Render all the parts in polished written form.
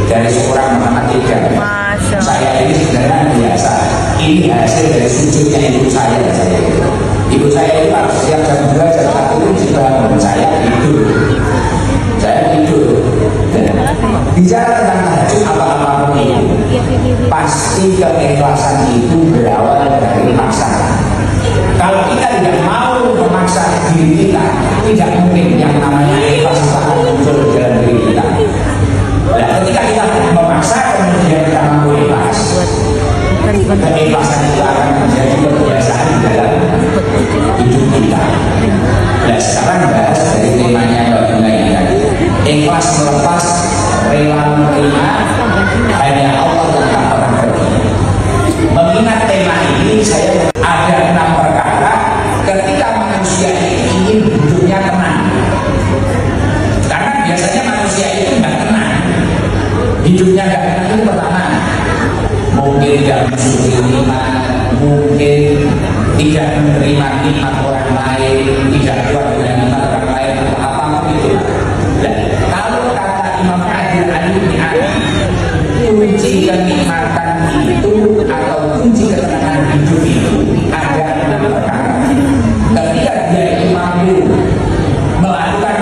dari seorang matematika. Saya ini sebenarnya biasa. Ini hasil dari sujudnya ibu saya. Ibu saya itu setiap jam 2 jam 1 itu bangun saya tidur. Bicara tentang tahajud apa-apapun itu, pasti keikhlasan itu berawal dari paksaan. Kalau kita tidak mau memaksa diri kita, tidak mungkin yang namanya ikhlas akan muncul dalam diri kita. Dan ketika kita memaksa kemudian kita mampu ikhlas, keikhlasan itu akan menjadi kebiasaan di dalam hidup kita. Nah sekarang bahas dari temanya bagaimana ini tadi. Ikhlas melepas, rela menerima, hanya Allah yang tak pernah pergi. Mengingat tema ini saya ada 6 perkara ketika manusia ingin hidupnya tenang. Karena biasanya manusia itu nggak tenang. Hidupnya nggak tenang itu pertama, mungkin tidak mensyukuri nikmat, mungkin tidak menerima nikmat orang lain, tidak kuat dengan nikmat orang lain atau apapun itu. Dan kalau kata Imam Adil Al-Ni'am, kunci kenikmatan itu atau kunci ketenangan hidup itu ada 6 perkara. Ketika dia itu mampu melakukan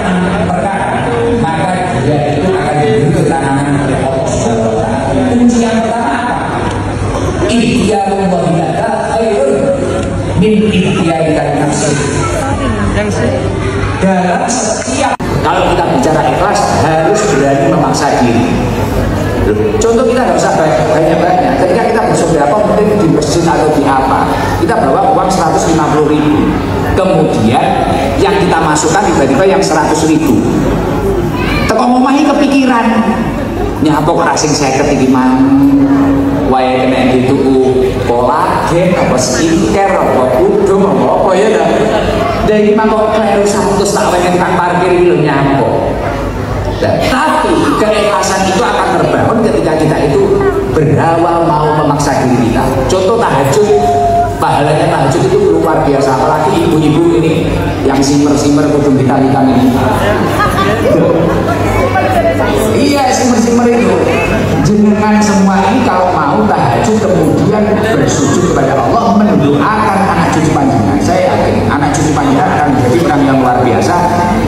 6 perkara, maka dia itu akan diberi ketenangan oleh Allah Subhanahu wa Ta'ala. Kunci yang pertama apa? Ikhtiyarul wahidata khairun min ikhtiyarikan nafsi. Dalam setiap, kalau kita bicara ikhlas harus berani memaksa diri. Contoh kita nggak usah banyak-banyak. Ketika kita bersedekah mungkin di masjid atau di apa, kita bawa uang 150.000. Kemudian yang kita masukkan tiba-tiba yang 100.000. Teko omahe kepikiran, nyapa kok rasing 50 iki mang. Wae kena dituku kolagen apa skincare apa kudung apa ya dah. Dari mangkok kleru 100 tak wengen kang parkir iki lho nyapa. Tapi keikhlasan itu akan terbangun ketika kita itu berawal mau memaksa diri kita. Contoh tahajud, pahalanya tahajud itu luar biasa. Apalagi ibu-ibu ini yang simer-simer kudung hitam-hitam ini. Iya, simer-simer itu. Jenengan semua ini kalau mau tahajud kemudian bersujud kepada Allah, mendoakan anak cucu panjenengan. Saya yakin anak cucu panjenengan akan menjadi orang yang luar biasa,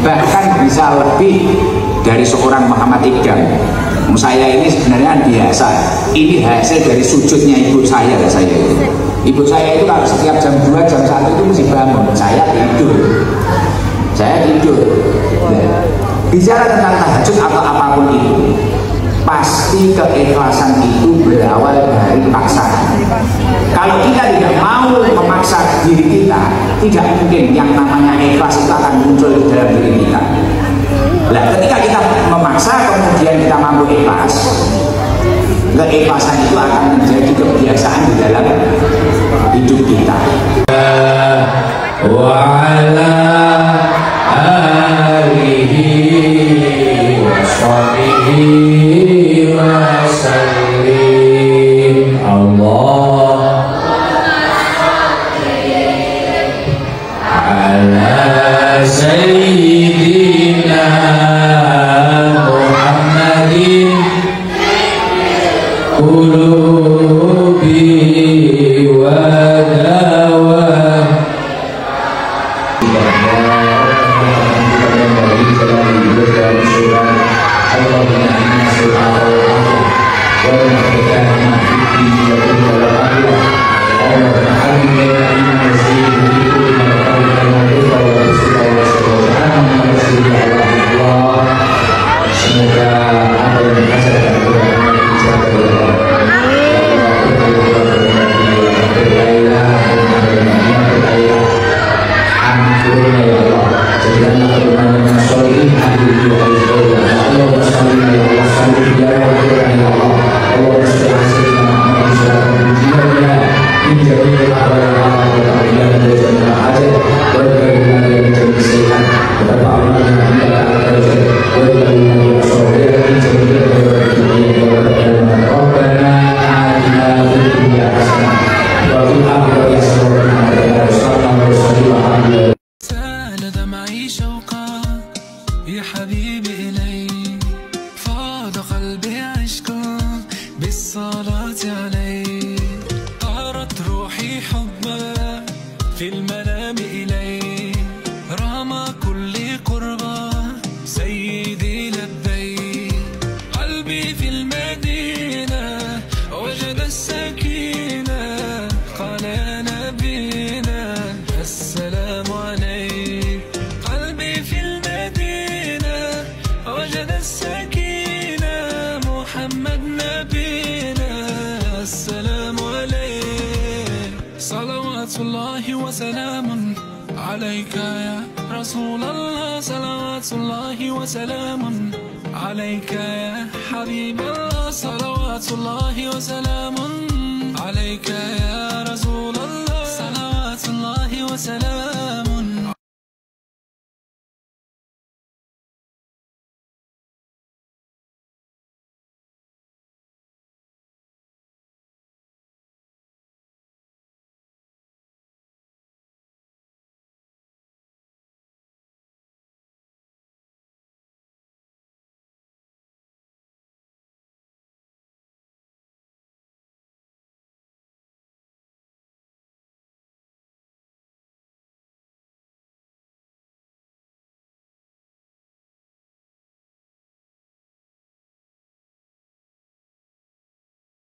bahkan bisa lebih dari seorang Muhammad Iqbal. Saya ini sebenarnya biasa. Ini hasil dari sujudnya ibu saya. Ibu saya itu kalau setiap jam 2 jam 1 itu mesti bangun. Saya tidur. Nah, bicara tentang tahajud atau apapun itu, pasti keikhlasan itu berawal dari paksaan. Kalau kita tidak mau memaksa diri kita, tidak mungkin yang namanya ikhlas itu akan muncul di dalam diri kita. Nah, ketika kita memaksa kemudian kita mampu ikhlas, keikhlasan itu akan menjadi kebiasaan di dalam hidup kita. Wa ala alihi wa sahbihi wa sallim. Allah ala sayyidina Muhammadin qulub وسلام عليك يا رسول الله، صلوات الله وسلام عليك يا حبيب الله، صلوات الله وسلام عليك يا رسول الله، صلوات الله وسلام